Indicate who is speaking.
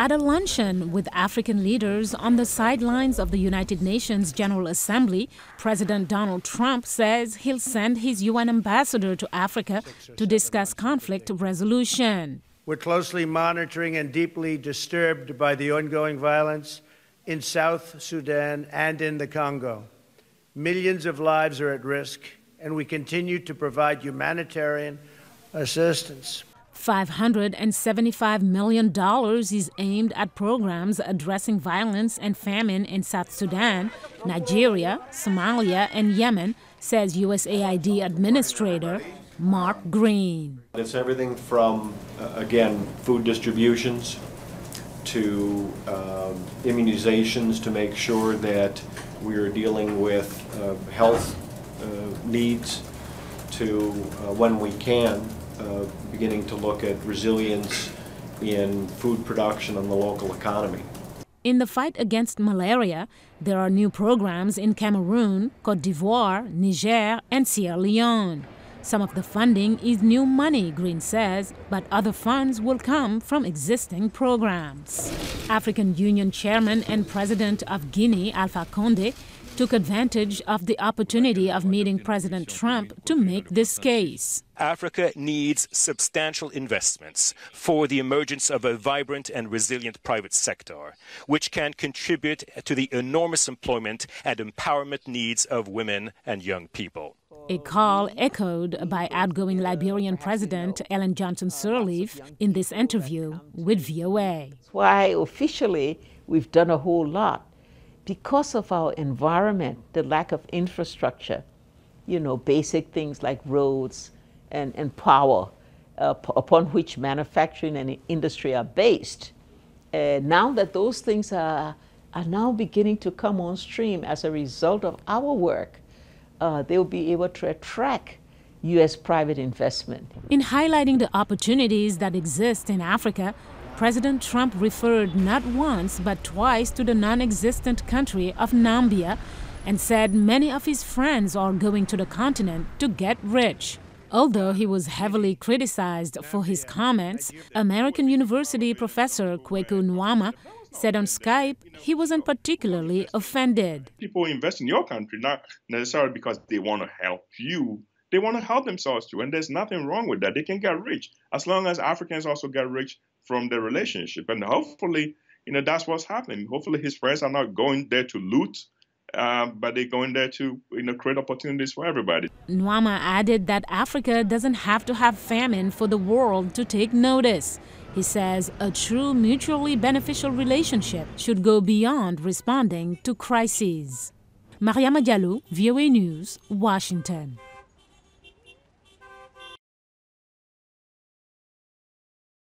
Speaker 1: At a luncheon with African leaders on the sidelines of the United Nations General Assembly, President Donald Trump says he'll send his UN ambassador to Africa to discuss conflict resolution.
Speaker 2: We're closely monitoring and deeply disturbed by the ongoing violence in South Sudan and in the Congo. Millions of lives are at risk, and we continue to provide humanitarian assistance.
Speaker 1: $575 million is aimed at programs addressing violence and famine in South Sudan, Nigeria, Somalia, and Yemen, says USAID Administrator Mark Green.
Speaker 3: It's everything from, again, food distributions to immunizations to make sure that we are dealing with health needs to, when we can, beginning to look at resilience in food production and the local economy.
Speaker 1: In the fight against malaria, there are new programs in Cameroon, Côte d'Ivoire, Niger, and Sierra Leone. Some of the funding is new money, Green says, but other funds will come from existing programs. African Union Chairman and President of Guinea, Alpha Conde, took advantage of the opportunity of meeting President Trump to make this case.
Speaker 4: Africa needs substantial investments for the emergence of a vibrant and resilient private sector, which can contribute to the enormous employment and empowerment needs of women and young people.
Speaker 1: A call echoed by outgoing Liberian President Ellen Johnson Sirleaf in this interview with VOA.
Speaker 5: Why officially we've done a whole lot. Because of our environment, the lack of infrastructure, basic things like roads and power, upon which manufacturing and industry are based. Now that those things are now beginning to come on stream as a result of our work, they'll be able to attract U.S. private investment.
Speaker 1: In highlighting the opportunities that exist in Africa, President Trump referred not once but twice to the non-existent country of Namibia and said many of his friends are going to the continent to get rich. Although he was heavily criticized for his comments, American University professor Kwaku Nuamah said on Skype he wasn't particularly offended.
Speaker 6: People invest in your country not necessarily because they want to help you. They want to help themselves too, and there's nothing wrong with that. They can get rich as long as Africans also get rich from their relationship. And hopefully, that's what's happening. Hopefully his friends are not going there to loot, but they're going there to create opportunities for everybody.
Speaker 1: Nuamah added that Africa doesn't have to have famine for the world to take notice. He says a true mutually beneficial relationship should go beyond responding to crises. Mariama Diallo, VOA News, Washington.